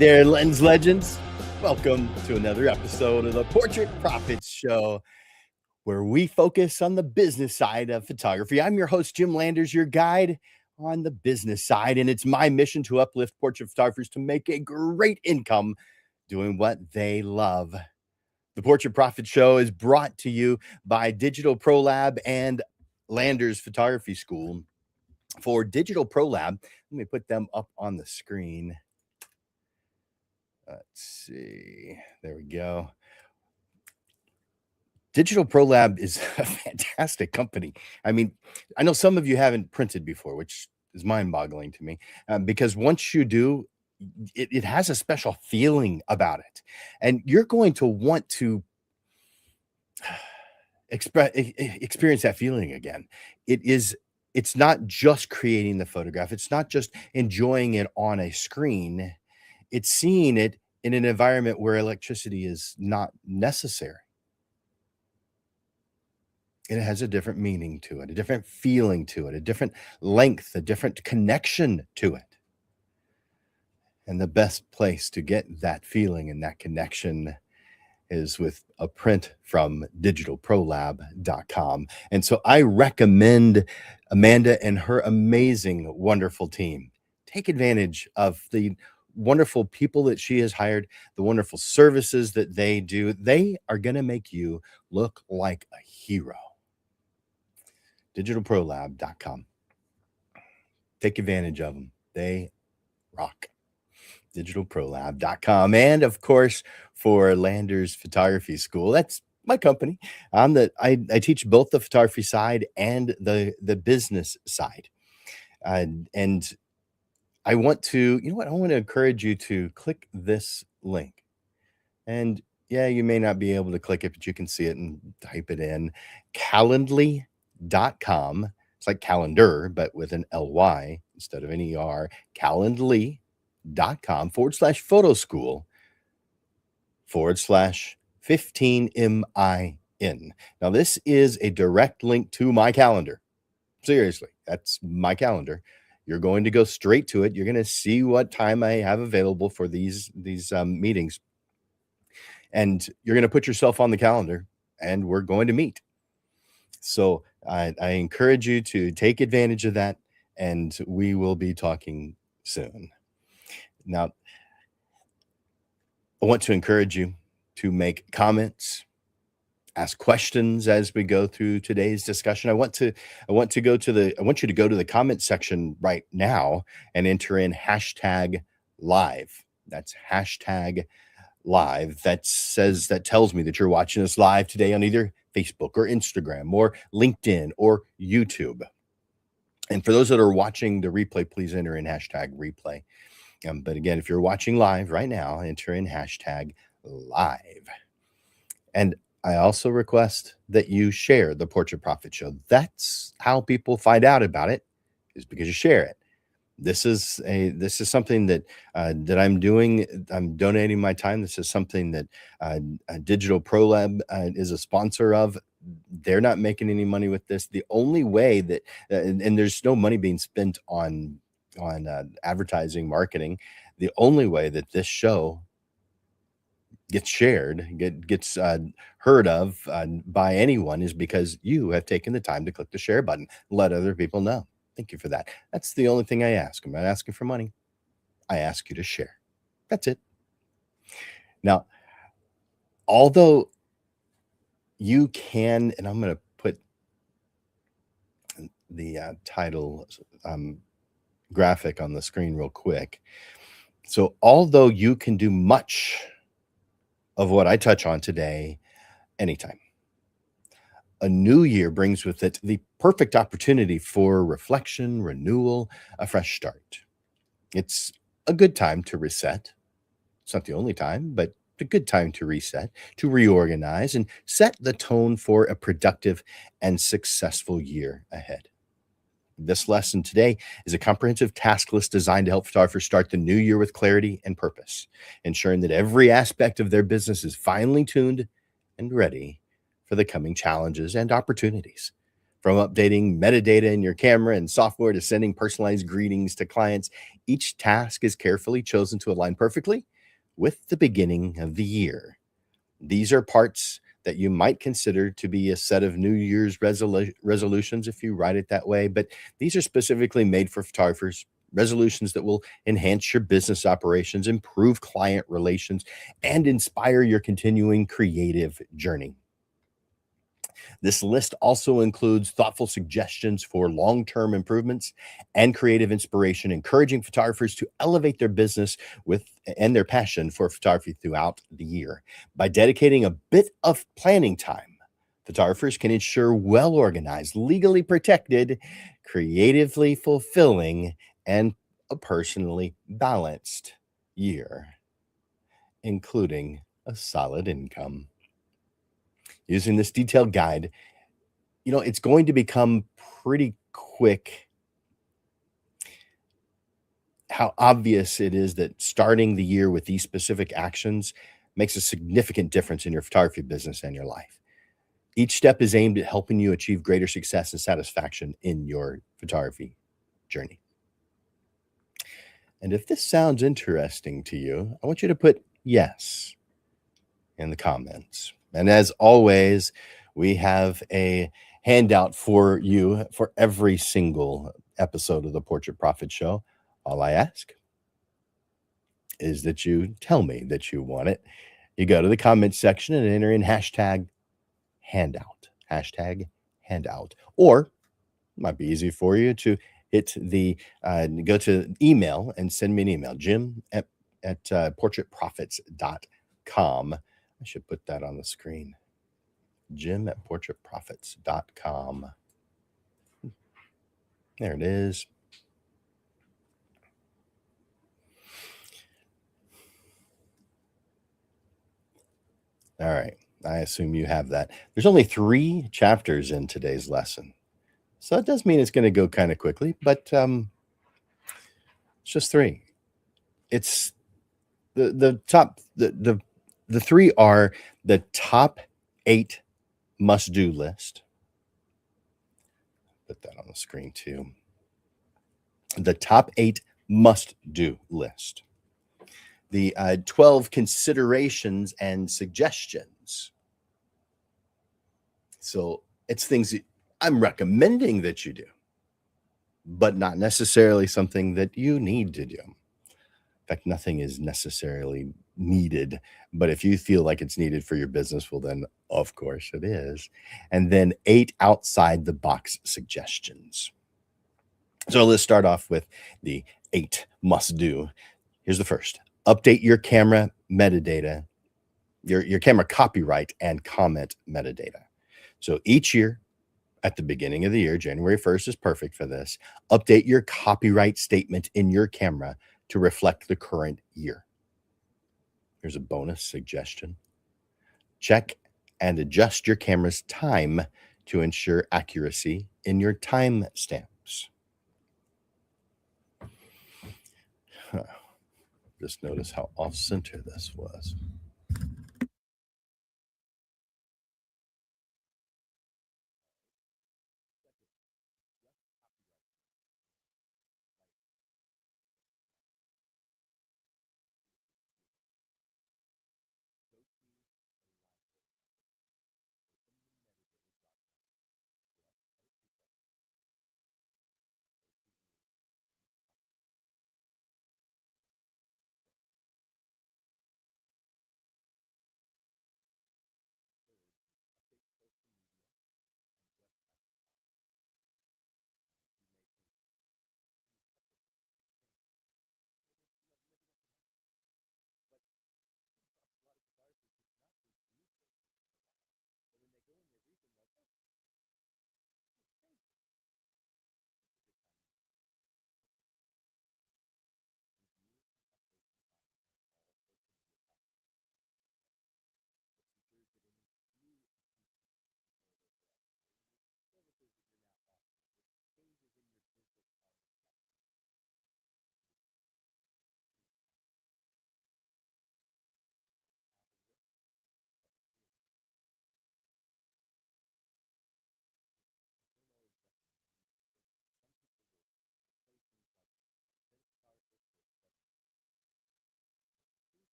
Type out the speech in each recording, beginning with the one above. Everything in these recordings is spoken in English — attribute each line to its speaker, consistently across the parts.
Speaker 1: there, Lens Legends. Welcome to another episode of the Portrait Profits Show, where we focus on the business side of photography. I'm your host, Jim Landers, your guide on the business side, and it's my mission to uplift portrait photographers to make a great income doing what they love. The Portrait Profit Show is brought to you by Digital Pro Lab and Landers Photography School. For Digital Pro Lab, let me put them up on the screen. Let's see. There we go. Digital Pro Lab is a fantastic company. I mean, I know some of you haven't printed before, which is mind-boggling to me, because once you do, it has a special feeling about it, and you're going to want to experience that feeling again. It's not just creating the photograph. It's not just enjoying it on a screen. It's seeing it in an environment where electricity is not necessary. It has a different meaning to it, a different feeling to it, a different length, a different connection to it. And the best place to get that feeling and that connection is with a print from digitalprolab.com. And so I recommend Amanda and her amazing, wonderful team. Take advantage of the wonderful people that she has hired, the wonderful services that they do. They are going to make you look like a hero. digitalprolab.com. Take advantage of them. They rock. digitalprolab.com. And of course, for Landers Photography School, that's my company. I teach both the photography side and the business side. And I want to, I want to encourage you to click this link. And yeah, you may not be able to click it, but you can see it and type it in. Calendly.com. It's like calendar, but with an L-Y instead of an E-R. Calendly.com/photo school /15MIN. Now, this is a direct link to my calendar. Seriously, that's my calendar. You're going to go straight to it. You're going to see what time I have available for these meetings. And you're going to put yourself on the calendar, and we're going to meet. So I encourage you to take advantage of that, and we will be talking soon. Now, I want to encourage you to make comments, ask questions as we go through today's discussion. I want you to go to the comment section right now and enter in #live. That's #live. That tells me that you're watching us live today on either Facebook or Instagram or LinkedIn or YouTube. And for those that are watching the replay, please enter in #replay. But again, if you're watching live right now, enter in #live. And I also request that you share the Portrait Profit Show. That's how people find out about it, is because you share it. This is something that I'm doing. I'm donating my time. This is something that Digital Pro Lab is a sponsor of. They're not making any money with this. The only way that and there's no money being spent on advertising, marketing. The only way that this show gets shared, gets heard of by anyone is because you have taken the time to click the share button. Let other people know. Thank you for that. That's the only thing I ask. I'm not asking for money. I ask you to share. That's it. Now, although you can, and I'm going to put the title graphic on the screen real quick. So although you can do much of what I touch on today anytime, a new year brings with it the perfect opportunity for reflection, renewal, a fresh start. It's a good time to reset. It's not the only time, but a good time to reset, to reorganize, and set the tone for a productive and successful year ahead. This lesson today is a comprehensive task list designed to help photographers start the new year with clarity and purpose, ensuring that every aspect of their business is finely tuned and ready for the coming challenges and opportunities. From updating metadata in your camera and software to sending personalized greetings to clients, each task is carefully chosen to align perfectly with the beginning of the year. These are parts that you might consider to be a set of New Year's resolutions if you write it that way, but these are specifically made for photographers. Resolutions that will enhance your business operations, improve client relations, and inspire your continuing creative journey. This list also includes thoughtful suggestions for long term improvements and creative inspiration, encouraging photographers to elevate their business with and their passion for photography throughout the year. By dedicating a bit of planning time, photographers can ensure well organized, legally protected, creatively fulfilling, and a personally balanced year, including a solid income. Using this detailed guide, it's going to become pretty quick how obvious it is that starting the year with these specific actions makes a significant difference in your photography business and your life. Each step is aimed at helping you achieve greater success and satisfaction in your photography journey. And if this sounds interesting to you, I want you to put yes in the comments. And as always, we have a handout for you for every single episode of the Portrait Profit Show. All I ask is that you tell me that you want it. You go to the comment section and enter in hashtag handout. Or it might be easy for you to hit the go to email and send me an email, Jim at portraitprofits.com. I should put that on the screen. Jim@portraitprofits.com. There it is. All right. I assume you have that. There's only 3 chapters in today's lesson. So it does mean it's going to go kind of quickly, but it's just 3. It's the top the 3 are the top 8 must-do list. Put that on the screen too. The top 8 must-do list. The 12 considerations and suggestions. So it's things that I'm recommending that you do, but not necessarily something that you need to do. In fact, nothing is necessarily needed, but if you feel like it's needed for your business, well, then of course it is. And then 8 outside the box suggestions. So let's start off with the 8 must do. Here's the first. Update your camera metadata, your camera copyright and comment metadata. So each year at the beginning of the year, January 1st is perfect for this. Update your copyright statement in your camera to reflect the current year. Here's a bonus suggestion. Check and adjust your camera's time to ensure accuracy in your time stamps. Just notice how off center this was.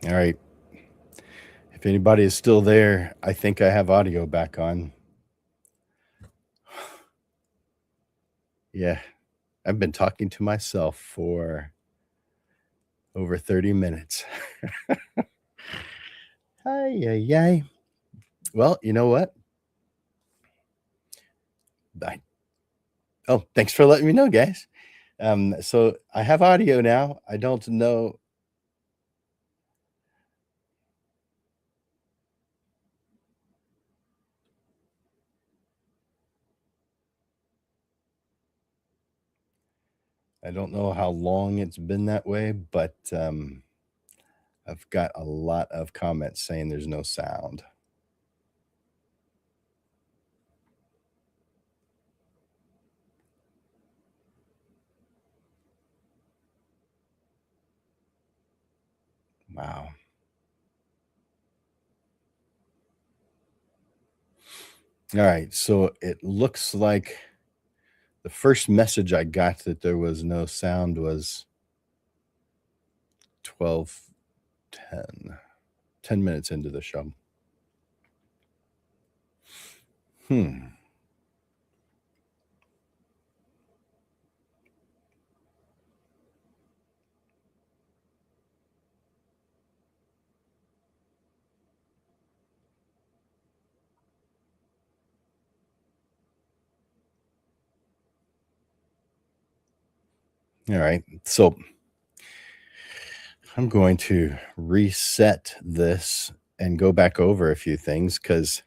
Speaker 1: All right. If anybody is still there, I think I have audio back on. Yeah. I've been talking to myself for over 30 minutes. Ay. Well, you know what? Thanks for letting me know, guys. So I have audio now. I don't know. I don't know how long it's been that way, but I've got a lot of comments saying there's no sound. Wow. All right. So it looks like the first message I got that there was no sound was 12:10, 10 minutes into the show. All right. So I'm going to reset this and go back over a few things because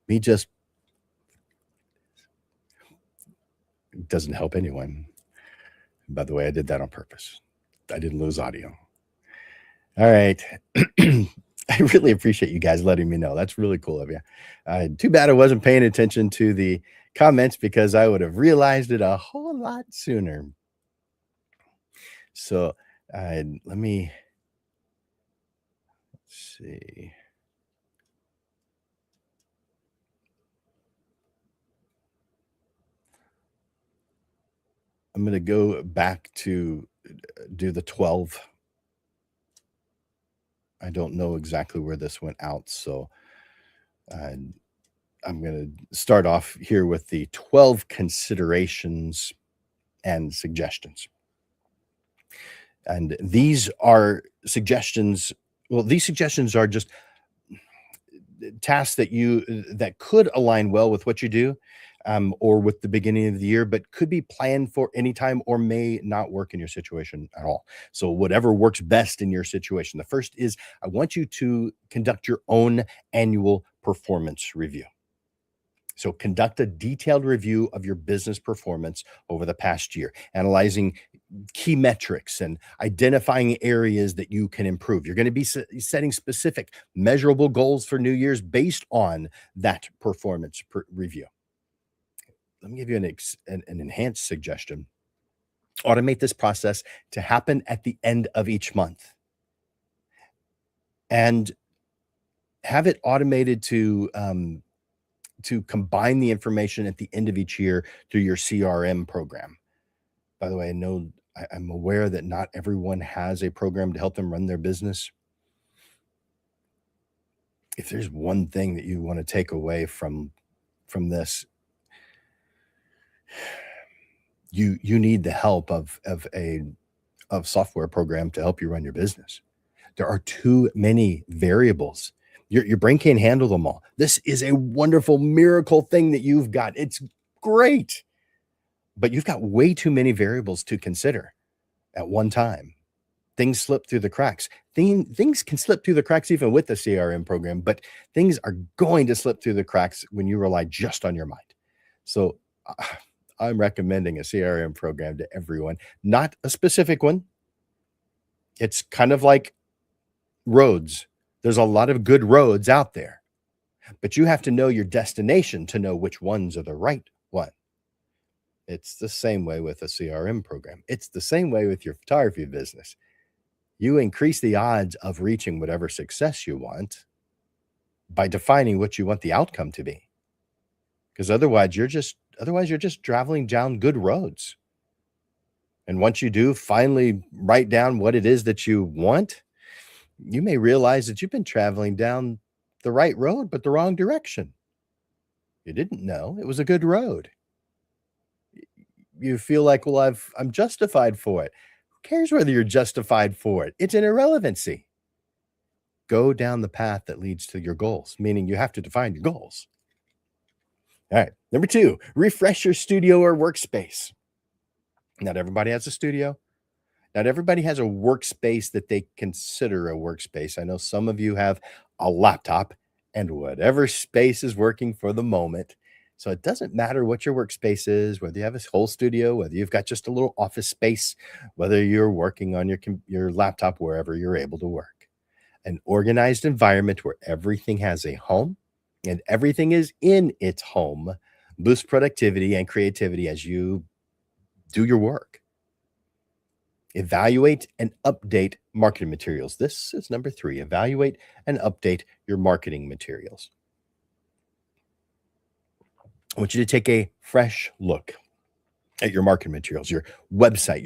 Speaker 1: me just doesn't help anyone. By the way, I did that on purpose. I didn't lose audio. All right. I really appreciate you guys letting me know. That's really cool of you. Too bad I wasn't paying attention to the comments because I would have realized it a whole lot sooner. So let me see. I'm going to go back to do the 12. I don't know exactly where this went out, so I'm going to start off here with the 12 considerations and suggestions. And these are suggestions. Well, these suggestions are just tasks that could align well with what you do, or with the beginning of the year, but could be planned for any time or may not work in your situation at all. So, whatever works best in your situation. The first is I want you to conduct your own annual performance review. So, conduct a detailed review of your business performance over the past year, analyzing key metrics and identifying areas that you can improve. You're going to be setting specific, measurable goals for New Year's based on that performance review. Let me give you an enhanced suggestion. Automate this process to happen at the end of each month and have it automated to combine the information at the end of each year through your CRM program. By the way, I'm aware that not everyone has a program to help them run their business. If there's one thing that you want to take away from this, you need the help of a software program to help you run your business. There are too many variables. Your brain can't handle them all. This is a wonderful miracle thing that you've got. It's great, but you've got way too many variables to consider at one time. Things slip through the cracks. Things can slip through the cracks even with the CRM program, but things are going to slip through the cracks when you rely just on your mind. So I'm recommending a CRM program to everyone, not a specific one. It's kind of like roads. There's a lot of good roads out there, but you have to know your destination to know which ones are the right one. It's the same way with a CRM program. It's the same way with your photography business. You increase the odds of reaching whatever success you want by defining what you want the outcome to be. Because otherwise you're just traveling down good roads. And once you do finally write down what it is that you want, you may realize that you've been traveling down the right road, but the wrong direction. You didn't know it was a good road. You feel like, well, I'm justified for it. Who cares whether you're justified for it? It's an irrelevancy. Go down the path that leads to your goals, meaning you have to define your goals. All right. Number 2, refresh your studio or workspace. Not everybody has a studio. Not everybody has a workspace that they consider a workspace. I know some of you have a laptop and whatever space is working for the moment. So it doesn't matter what your workspace is, whether you have a whole studio, whether you've got just a little office space, whether you're working on your laptop, wherever you're able to work. An organized environment where everything has a home and everything is in its home boosts productivity and creativity as you do your work. Evaluate and update marketing materials. This is number 3. Evaluate and update your marketing materials. I want you to take a fresh look at your marketing materials, your website,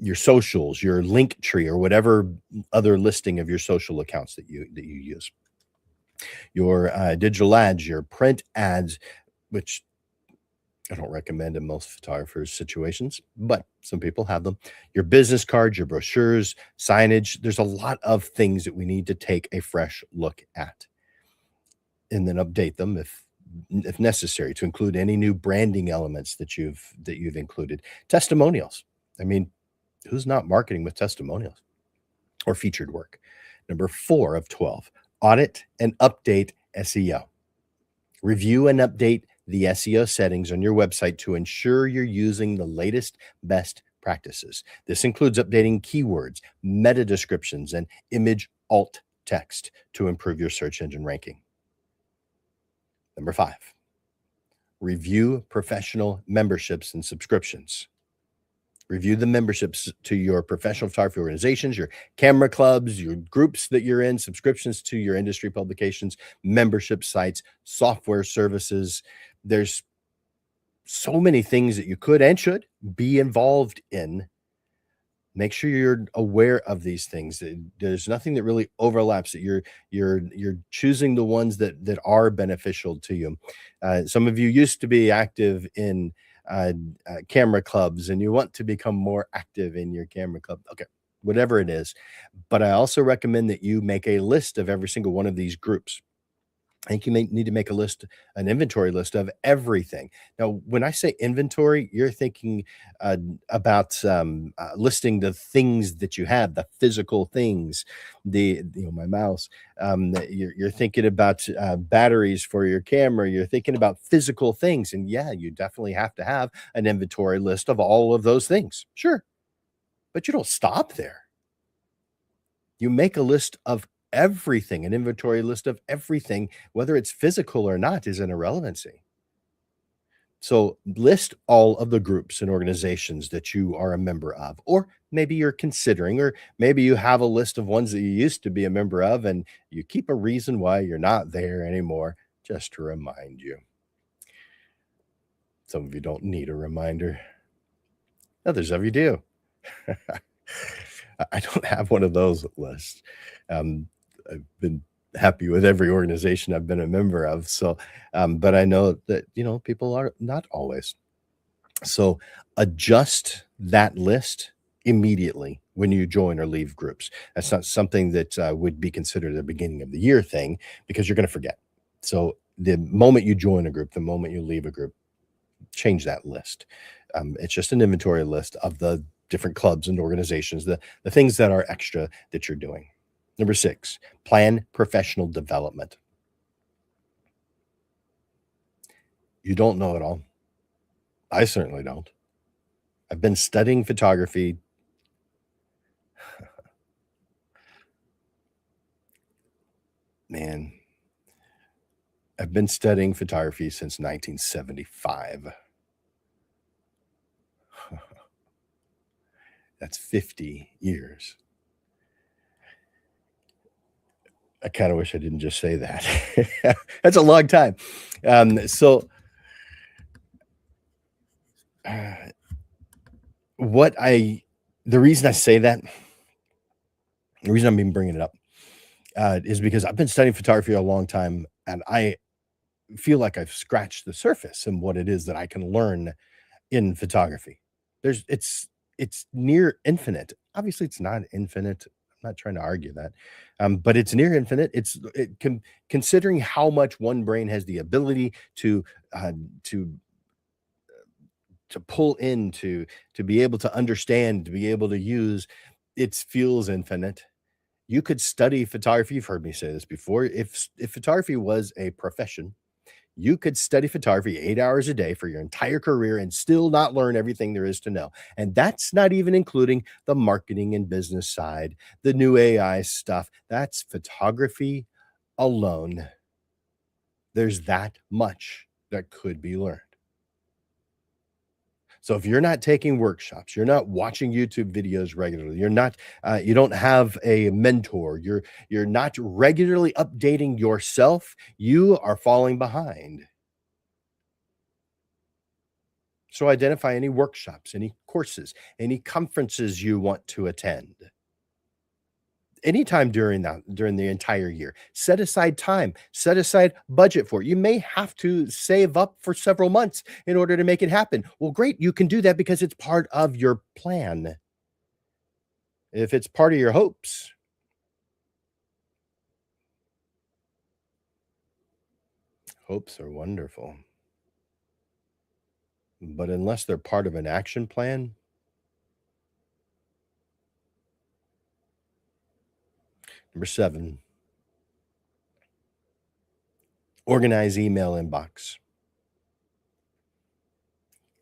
Speaker 1: your socials, your link tree, or whatever other listing of your social accounts that you use. Your digital ads, your print ads, which I don't recommend in most photographers' situations, but some people have them. Your business cards, your brochures, signage. There's a lot of things that we need to take a fresh look at and then update them if necessary, to include any new branding elements that you've included. Testimonials. I mean, who's not marketing with testimonials or featured work? Number 4 of 12, audit and update SEO. Review and update the SEO settings on your website to ensure you're using the latest best practices. This includes updating keywords, meta descriptions, and image alt text to improve your search engine ranking. Number 5, review professional memberships and subscriptions. Review the memberships to your professional photography organizations, your camera clubs, your groups that you're in, subscriptions to your industry publications, membership sites, software services. There's so many things that you could and should be involved in. Make sure you're aware of these things. There's nothing that really overlaps, that you're choosing the ones that are beneficial to you. Some of you used to be active in camera clubs and you want to become more active in your camera club. Okay, whatever it is. But I also recommend that you make a list of every single one of these groups. I think you may need to make a list, an inventory list of everything. Now, when I say inventory, you're thinking about listing the things that you have, the physical things, my mouse. You're thinking about batteries for your camera. You're thinking about physical things, and yeah, you definitely have to have an inventory list of all of those things. Sure, but you don't stop there. You make a list of everything, an inventory list of everything, whether it's physical or not, is an irrelevancy. So list all of the groups and organizations that you are a member of, or maybe you're considering, or maybe you have a list of ones that you used to be a member of, and you keep a reason why you're not there anymore, just to remind you. Some of you don't need a reminder. Others of you do. I don't have one of those lists. I've been happy with every organization I've been a member of. So, but I know that, people are not always. So adjust that list immediately when you join or leave groups. That's not something that would be considered a beginning of the year thing because you're going to forget. So the moment you join a group, the moment you leave a group, change that list. It's just an inventory list of the different clubs and organizations, the things that are extra that you're doing. Number 6, plan professional development. You don't know it all. I certainly don't. I've been studying photography. Man, I've been studying photography since 1975. That's 50 years. I kind of wish I didn't just say that. That's a long time. The reason I say that, the reason I'm even bringing it up, is because I've been studying photography a long time, and I feel like I've scratched the surface in what it is that I can learn in photography. It's near infinite. Obviously, it's not infinite. I'm not trying to argue that, but it's near infinite. Considering how much one brain has the ability to uh, to pull into, to be able to understand, to be able to use. It feels infinite. You could study photography. You've heard me say this before. If photography was a profession, you could study photography 8 hours a day for your entire career and still not learn everything there is to know. And that's not even including the marketing and business side, the new AI stuff. That's photography alone. There's that much that could be learned. So if you're not taking workshops, you're not watching YouTube videos regularly, you don't have a mentor, you're not regularly updating yourself, you are falling behind. So identify any workshops, any courses, any conferences you want to attend. Anytime during the entire year. Set aside time, set aside budget for it. You may have to save up for several months in order to make it happen. Well, great. You can do that because it's part of your plan. If it's part of your hopes, hopes are wonderful. But unless they're part of an action plan, number 7, organize email inbox,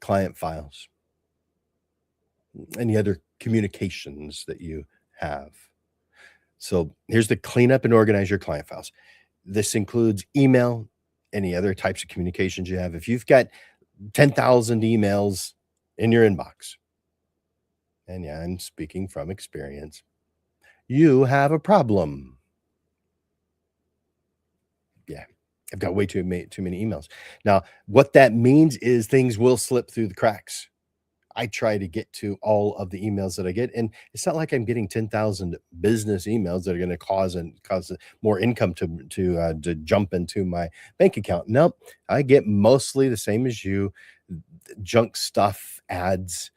Speaker 1: client files, any other communications that you have. So here's the clean up and organize your client files. This includes email, any other types of communications you have. If you've got 10,000 emails in your inbox, and yeah, I'm speaking from experience, you have a problem. Yeah, I've got way too many emails. Now, what that means is things will slip through the cracks. I try to get to all of the emails that I get, and it's not like I'm getting 10,000 business emails that are going to cause more income to jump into my bank account. Nope, I get mostly the same as you, junk stuff, ads,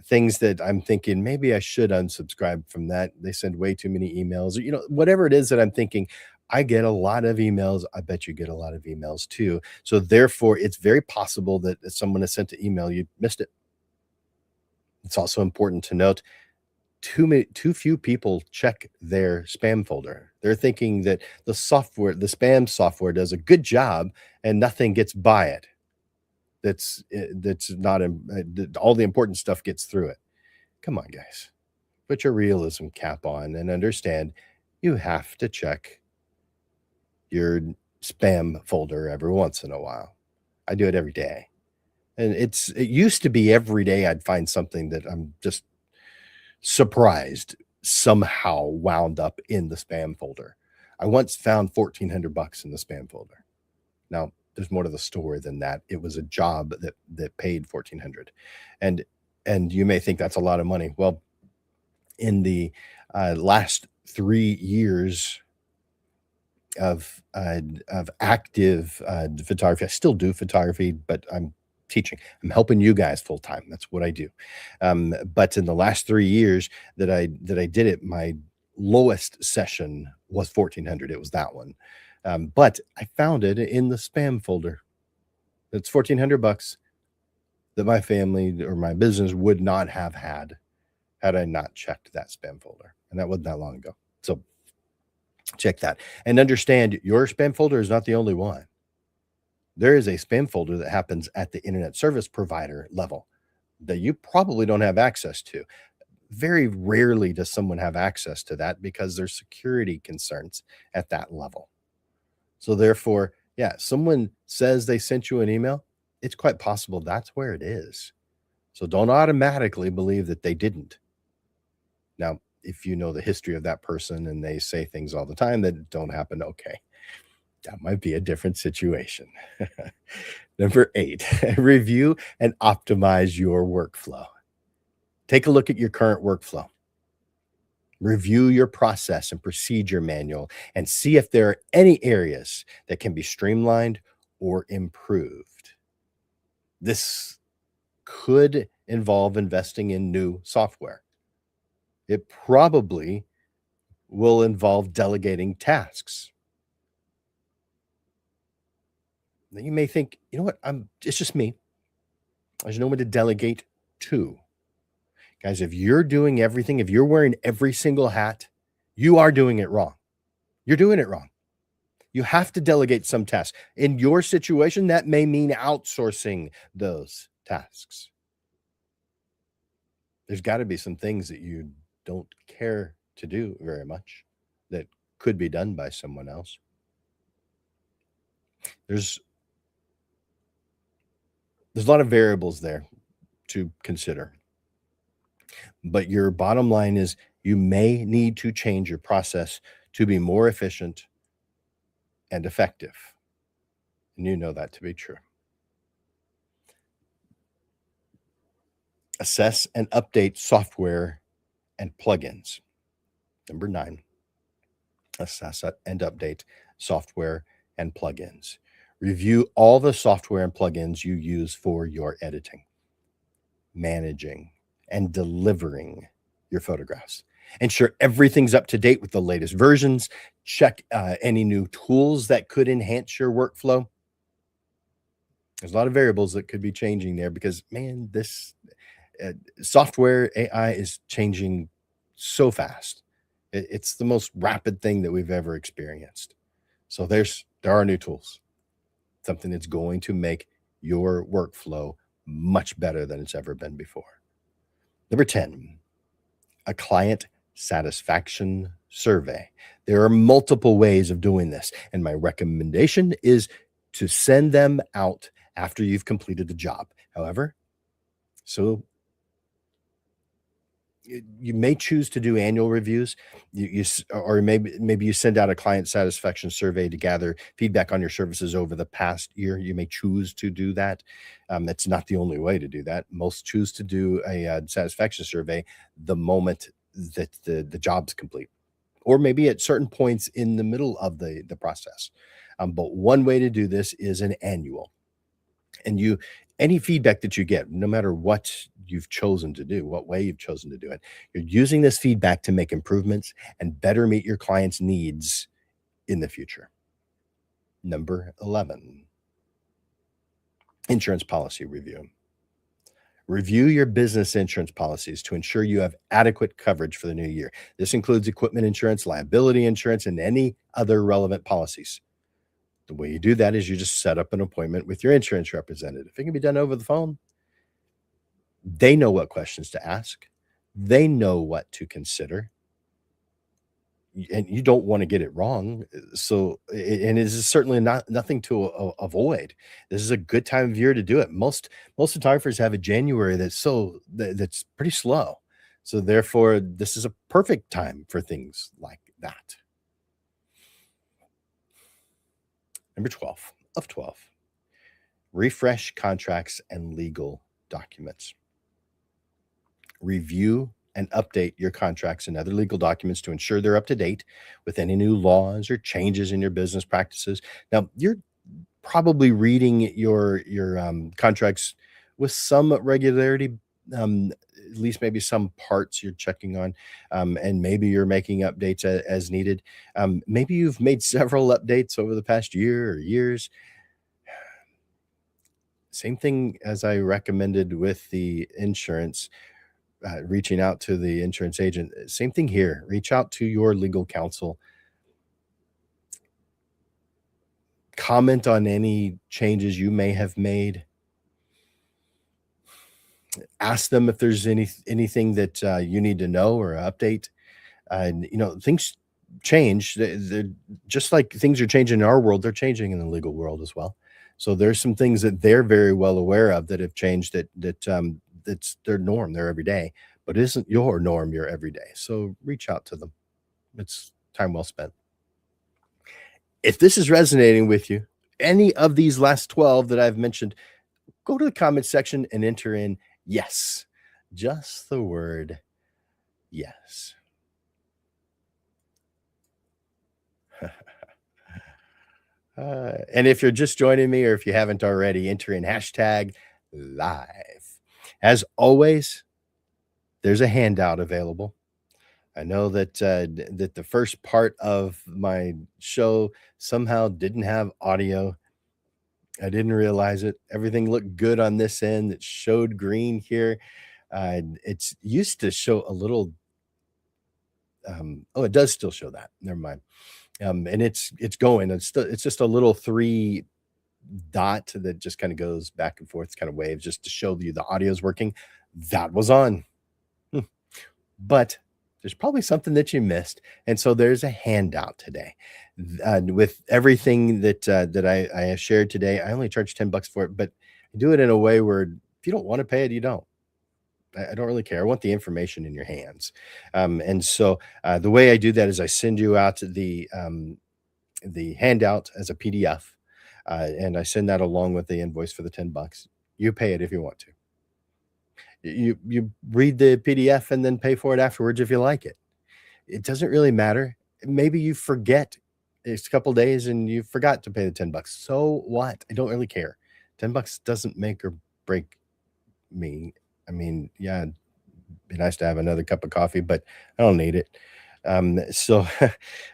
Speaker 1: things that I'm thinking maybe I should unsubscribe from that. They send way too many emails, or whatever it is that I'm thinking. I get a lot of emails. I bet you get a lot of emails too. So therefore, it's very possible that if someone has sent an email, you missed it. It's also important to note too few people check their spam folder. They're thinking that the spam software does a good job and nothing gets by it. That's not all the important stuff gets through it. Come on, guys. Put your realism cap on and understand you have to check your spam folder every once in a while. I do it every day. And it used to be every day I'd find something that I'm just surprised somehow wound up in the spam folder. I once found $1,400 in the spam folder. Now, there's more to the story than that. It was a job that paid $1,400, and you may think that's a lot of money. Well, in the last 3 years of active photography, I still do photography, but I'm teaching. I'm helping you guys full time. That's what I do. But in the last 3 years that I did it, my lowest session was $1,400. It was that one. But I found it in the spam folder. It's $1,400 that my family or my business would not have had I not checked that spam folder. And that wasn't that long ago. So check that and understand your spam folder is not the only one. There is a spam folder that happens at the internet service provider level that you probably don't have access to. Very rarely does someone have access to that because there's security concerns at that level. So therefore, yeah, someone says they sent you an email, it's quite possible that's where it is. So don't automatically believe that they didn't. Now, if you know the history of that person and they say things all the time that don't happen, okay, that might be a different situation. Number 8, review and optimize your workflow. Take a look at your current workflow. Review your process and procedure manual and see if there are any areas that can be streamlined or improved. This could involve investing in new software. It probably will involve delegating tasks. Now you may think, you know what, it's just me. There's no one to delegate to. Guys, if you're doing everything, if you're wearing every single hat, you are doing it wrong. You're doing it wrong. You have to delegate some tasks. In your situation, that may mean outsourcing those tasks. There's got to be some things that you don't care to do very much that could be done by someone else. There's a lot of variables there to consider. But your bottom line is you may need to change your process to be more efficient and effective. And you know that to be true. Assess and update software and plugins. Number 9, assess and update software and plugins. Review all the software and plugins you use for your editing, managing, and delivering your photographs. Ensure everything's up to date with the latest versions. Check any new tools that could enhance your workflow. There's a lot of variables that could be changing there because, man, this software AI is changing so fast. It's the most rapid thing that we've ever experienced. So there are new tools, something that's going to make your workflow much better than it's ever been before. Number 10, a client satisfaction survey. There are multiple ways of doing this, and my recommendation is to send them out after you've completed the job. However, so you may choose to do annual reviews, or maybe you send out a client satisfaction survey to gather feedback on your services over the past year. You may choose to do that. That's not the only way to do that. Most choose to do a satisfaction survey the moment that the job's complete, or maybe at certain points in the middle of the process. But one way to do this is an annual. And any feedback that you get, no matter what you've chosen to do, what way you've chosen to do it, you're using this feedback to make improvements and better meet your clients' needs in the future. Number 11, insurance policy review. Review your business insurance policies to ensure you have adequate coverage for the new year. This includes equipment insurance, liability insurance, and any other relevant policies. The way you do that is you just set up an appointment with your insurance representative. It can be done over the phone. They know what questions to ask. They know what to consider. And you don't want to get it wrong. So, and it is certainly nothing to avoid. This is a good time of year to do it. Most photographers have a January that's pretty slow. So therefore, this is a perfect time for things like that. Number 12 of 12, refresh contracts and legal documents. Review and update your contracts and other legal documents to ensure they're up to date with any new laws or changes in your business practices. Now, you're probably reading your contracts with some regularity, at least maybe some parts you're checking on, and maybe you're making updates as needed. Maybe you've made several updates over the past year or years. Same thing as I recommended with the insurance. Reaching out to the insurance agent. Same thing here. Reach out to your legal counsel. Comment on any changes you may have made. Ask them if there's anything that you need to know or update. Things change. They're just like things are changing in our world, they're changing in the legal world as well. So there's some things that they're very well aware of that have changed that's their norm, their everyday, but it isn't your norm, your everyday. So reach out to them. It's time well spent. If this is resonating with you, any of these last 12 that I've mentioned, go to the comment section and enter in yes. Just the word yes. And if you're just joining me, or if you haven't already, enter in hashtag live. As always, there's a handout available. I know that the first part of my show somehow didn't have audio. I didn't realize it. Everything looked good on this end. It showed green here. It's used to show a little. It does still show that. Never mind. And it's going. It's just a little 3 dot that just kind of goes back and forth. It's kind of waves just to show you the audio is working. That was on. But there's probably something that you missed. And so there's a handout today with everything that I have shared today. I only charge $10 for it, but I do it in a way where if you don't want to pay it, you don't. I don't really care. I want the information in your hands. And so the way I do that is I send you out the handout as a PDF, and I send that along with the invoice for the $10. You pay it if you want to. You read the PDF and then pay for it afterwards if you like it. It doesn't really matter. Maybe you forget. It's a couple days and you forgot to pay the $10. So what? I don't really care. $10 doesn't make or break me. I mean, yeah, it'd be nice to have another cup of coffee, but I don't need it. So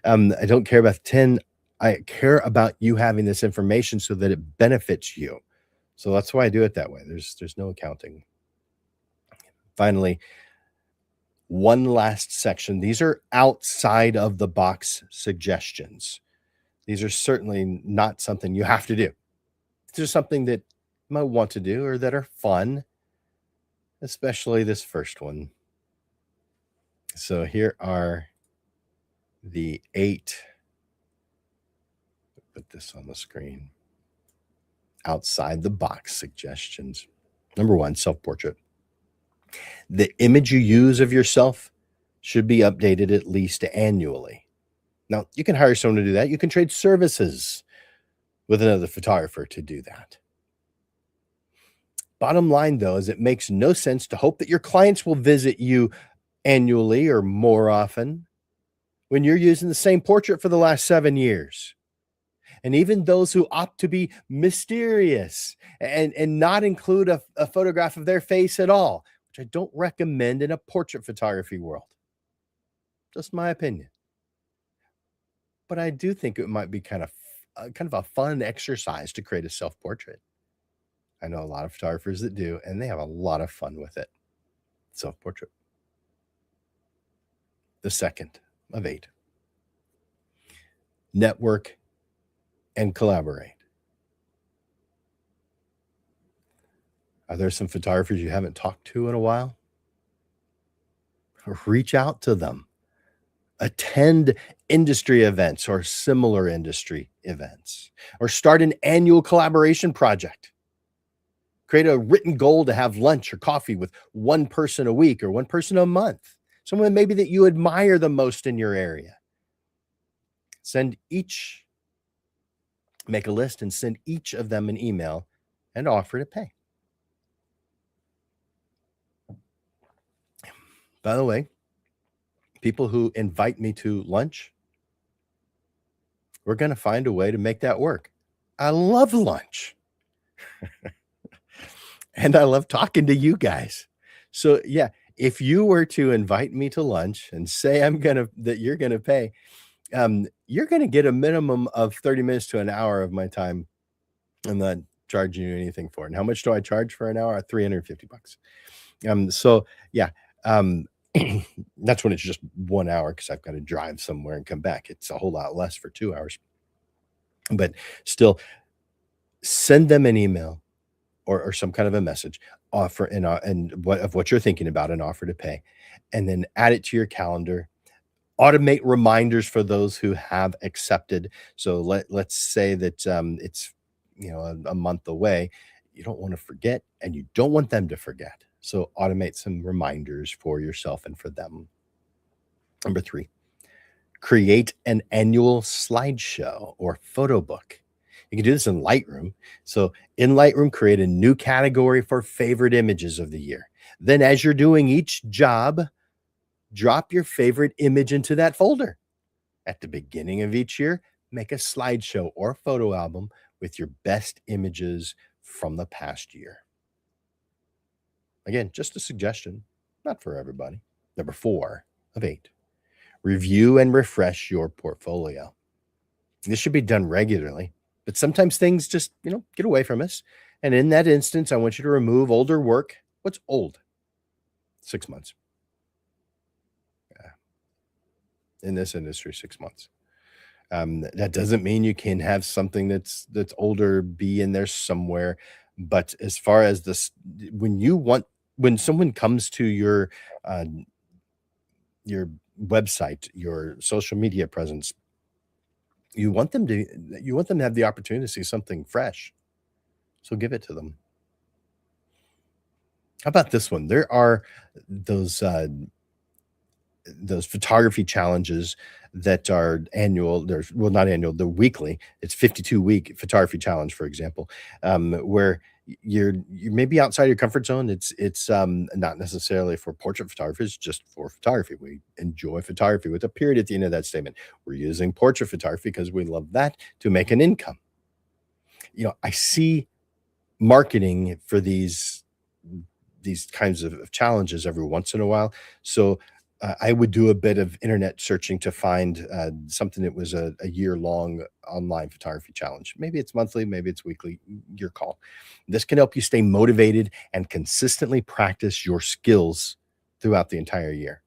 Speaker 1: I don't care about 10. I care about you having this information so that it benefits you. So that's why I do it that way. There's no accounting. Finally, one last section. These are outside of the box suggestions. These are certainly not something you have to do. These are something that you might want to do or that are fun, especially this first one. So here are the 8. Put this on the screen. Outside the box suggestions. Number 1, self-portrait. The image you use of yourself should be updated at least annually. Now, you can hire someone to do that. You can trade services with another photographer to do that. Bottom line, though, is it makes no sense to hope that your clients will visit you annually or more often when you're using the same portrait for the last 7 years. And even those who opt to be mysterious and not include a photograph of their face at all, which I don't recommend in a portrait photography world. Just my opinion. but I do think it might be kind of a fun exercise to create a self-portrait. I know a lot of photographers that do, and they have a lot of fun with it. Self-portrait. The second of 8. Network and collaborate. Are there some photographers you haven't talked to in a while? Reach out to them. Attend industry events or similar industry events, or start an annual collaboration project. Create a written goal to have lunch or coffee with one person a week or one person a month, someone maybe that you admire the most in your area. Make a list and send each of them an email and offer to pay. By the way, people who invite me to lunch, we're going to find a way to make that work. I love lunch. And I love talking to you guys. So yeah, if you were to invite me to lunch and say that you're gonna pay, you're gonna get a minimum of 30 minutes to an hour of my time. I'm not charging you anything for it. And how much do I charge for an hour? $350. So yeah, that's when it's just 1 hour because I've got to drive somewhere and come back. It's a whole lot less for 2 hours. But still, send them an email or some kind of a message, offer and what you're thinking about, an offer to pay, and then add it to your calendar. Automate reminders for those who have accepted. So let's say that it's a month away. You don't want to forget, and you don't want them to forget. So automate some reminders for yourself and for them. Number 3, create an annual slideshow or photo book. You can do this in Lightroom. So in Lightroom, create a new category for favorite images of the year. Then as you're doing each job, drop your favorite image into that folder. At the beginning of each year, make a slideshow or photo album with your best images from the past year. Again, just a suggestion, not for everybody. Number 4 of 8, review and refresh your portfolio. This should be done regularly, but sometimes things just, get away from us. And in that instance, I want you to remove older work. What's old? 6 months. In this industry, 6 months. That doesn't mean you can have something that's older be in there somewhere. But as far as this, when someone comes to your website, your social media presence, you want them to have the opportunity to see something fresh. So give it to them. How about this one? There are those photography challenges that are annual. Not annual, they're weekly. It's 52-week photography challenge, for example, where you may be outside your comfort zone. It's not necessarily for portrait photographers, just for photography. We enjoy photography with a period at the end of that statement. We're using portrait photography because we love that to make an income. I see marketing for these kinds of challenges every once in a while. So I would do a bit of internet searching to find something that was a year-long online photography challenge. Maybe it's monthly, maybe it's weekly, your call. This can help you stay motivated and consistently practice your skills throughout the entire year.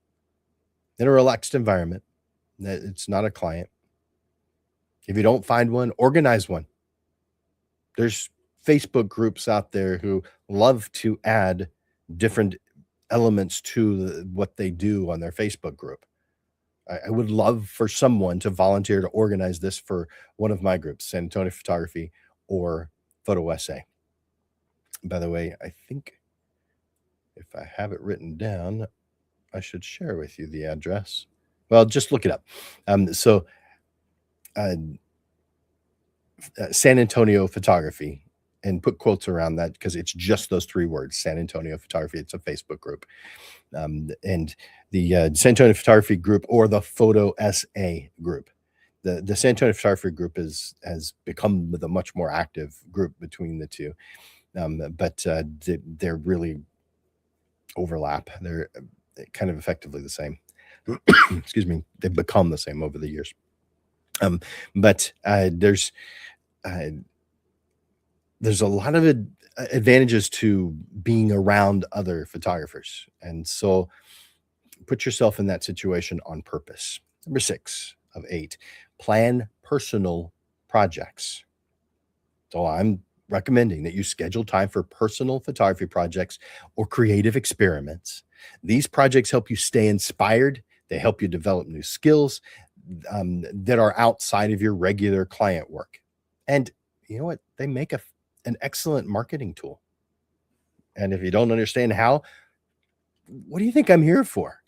Speaker 1: In a relaxed environment, it's not a client. If you don't find one, organize one. There's Facebook groups out there who love to add different elements to what they do on their Facebook group. I would love for someone to volunteer to organize this for one of my groups, San Antonio Photography or Photo Essay. By the way, I think if I have it written down, I should share with you the address. Well, just look it up. San Antonio Photography, and put quotes around that because it's just those 3 words, San Antonio Photography. It's a Facebook group. And the San Antonio Photography group or the Photo SA group. The San Antonio Photography group has become the much more active group between the two. But they're really overlap. They're kind of effectively the same. Excuse me. They've become the same over the years. Um, but uh, there's a lot of advantages to being around other photographers, and so put yourself in that situation on purpose. Number 6 of 8, plan personal projects. So I'm recommending that you schedule time for personal photography projects or creative experiments. These projects help you stay inspired. They help you develop new skills that are outside of your regular client work. And you know what? They make an excellent marketing tool. And if you don't understand how, what do you think I'm here for?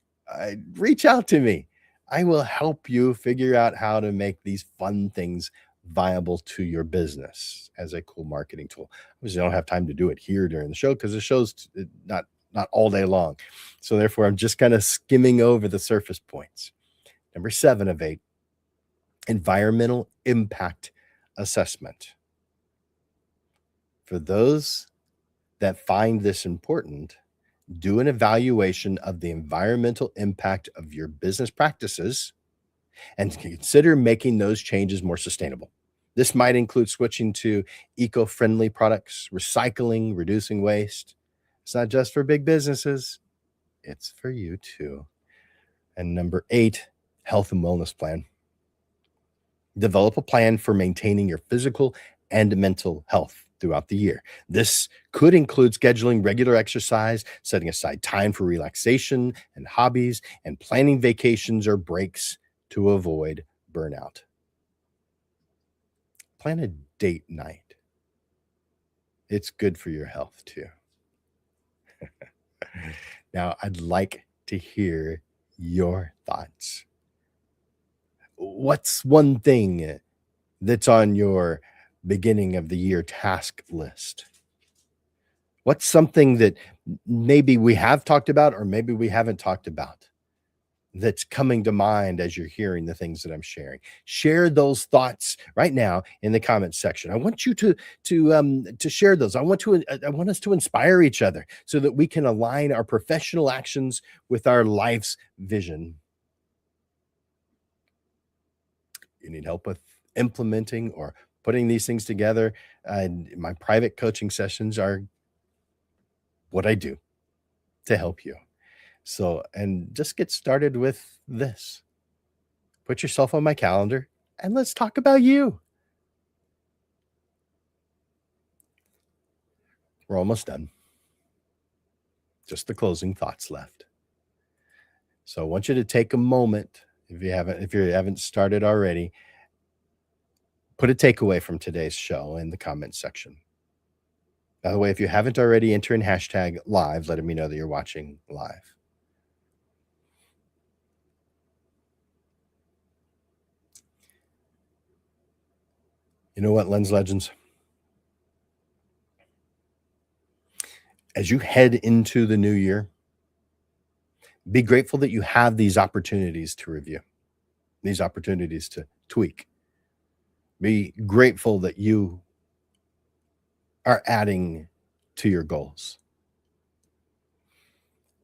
Speaker 1: Reach out to me. I will help you figure out how to make these fun things viable to your business as a cool marketing tool. Obviously, I don't have time to do it here during the show because the show's not all day long. So therefore, I'm just kind of skimming over the surface points. Number 7 of 8, environmental impact assessment. For those that find this important, do an evaluation of the environmental impact of your business practices and consider making those changes more sustainable. This might include switching to eco-friendly products, recycling, reducing waste. It's not just for big businesses, it's for you too. And number 8, health and wellness plan. Develop a plan for maintaining your physical and mental health throughout the year. This could include scheduling regular exercise, setting aside time for relaxation and hobbies, and planning vacations or breaks to avoid burnout. Plan a date night. It's good for your health too. Now, I'd like to hear your thoughts. What's one thing that's on your beginning of the year task list? What's something that maybe we have talked about or maybe we haven't talked about that's coming to mind as you're hearing the things that I'm sharing? Share those thoughts right now in the comments section. I want you to share those. I want us to inspire each other so that we can align our professional actions with our life's vision. You need help with implementing or putting these things together. My private coaching sessions are what I do to help you. So, and just get started with this. Put yourself on my calendar and let's talk about you. We're almost done. Just the closing thoughts left. So I want you to take a moment, if you haven't started already, put a takeaway from today's show in the comments section. By the way, if you haven't already, enter in hashtag live, letting me know that you're watching live. You know what, Lens Legends? As you head into the new year, be grateful that you have these opportunities to review, these opportunities to tweak. Be grateful that you are adding to your goals.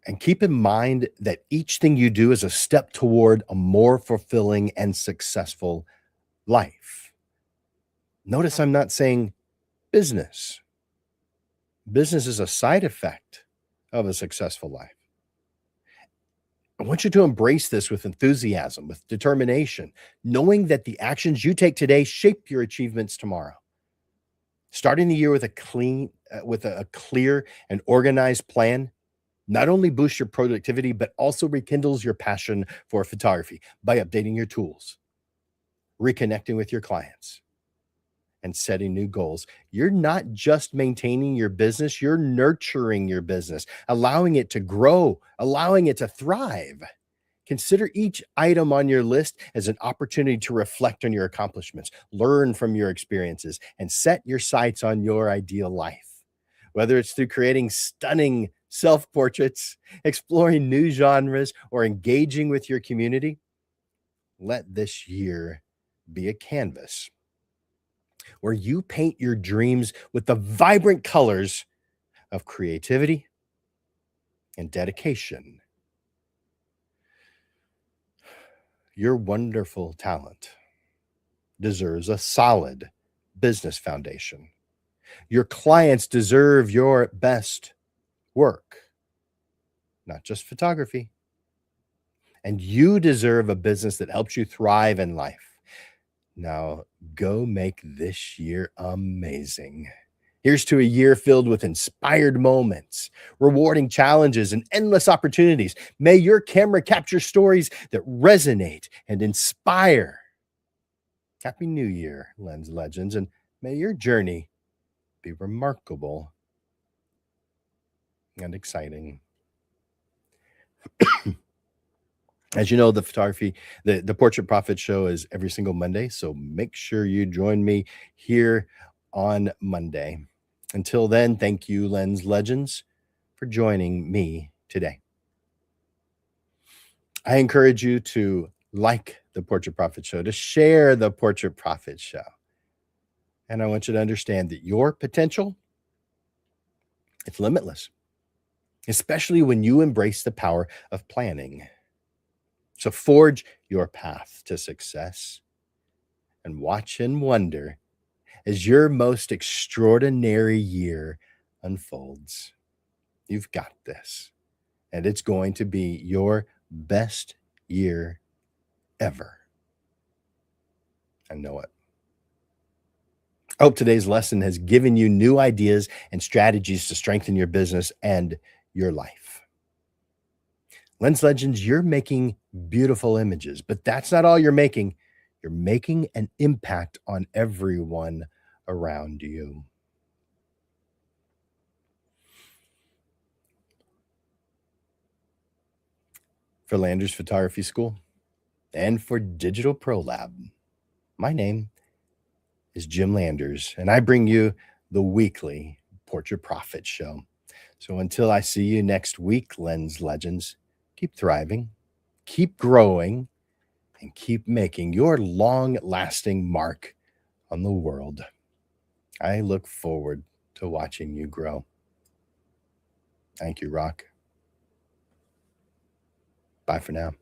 Speaker 1: And keep in mind that each thing you do is a step toward a more fulfilling and successful life. Notice I'm not saying business. Business is a side effect of a successful life. I want you to embrace this with enthusiasm, with determination, knowing that the actions you take today shape your achievements tomorrow. Starting the year with a clear and organized plan not only boosts your productivity, but also rekindles your passion for photography by updating your tools, reconnecting with your clients, and setting new goals. You're not just maintaining your business, you're nurturing your business, allowing it to grow, allowing it to thrive. Consider each item on your list as an opportunity to reflect on your accomplishments, learn from your experiences, and set your sights on your ideal life. Whether it's through creating stunning self-portraits, exploring new genres, or engaging with your community, let this year be a canvas where you paint your dreams with the vibrant colors of creativity and dedication. Your wonderful talent deserves a solid business foundation. Your clients deserve your best work, not just photography. And you deserve a business that helps you thrive in life. Now, go make this year amazing. Here's to a year filled with inspired moments, rewarding challenges, and endless opportunities. May your camera capture stories that resonate and inspire. Happy New Year, Lens Legends, and may your journey be remarkable and exciting. As you know, the photography, the Portrait Profit Show is every single Monday, so make sure you join me here on Monday. Until then, thank you, Lens Legends, for joining me today. I encourage you to like the Portrait Profit Show, to share the Portrait Profit Show. And I want you to understand that your potential, it's limitless, especially when you embrace the power of planning. So forge your path to success and watch and wonder as your most extraordinary year unfolds. You've got this, and it's going to be your best year ever. I know it. I hope today's lesson has given you new ideas and strategies to strengthen your business and your life. Lens Legends, you're making beautiful images, but that's not all you're making. You're making an impact on everyone around you. For Landers Photography School and for Digital Pro Lab, my name is Jim Landers, and I bring you the weekly Portrait Profit Show. So until I see you next week, Lens Legends, keep thriving, keep growing, and keep making your long-lasting mark on the world. I look forward to watching you grow. Thank you, Rock. Bye for now.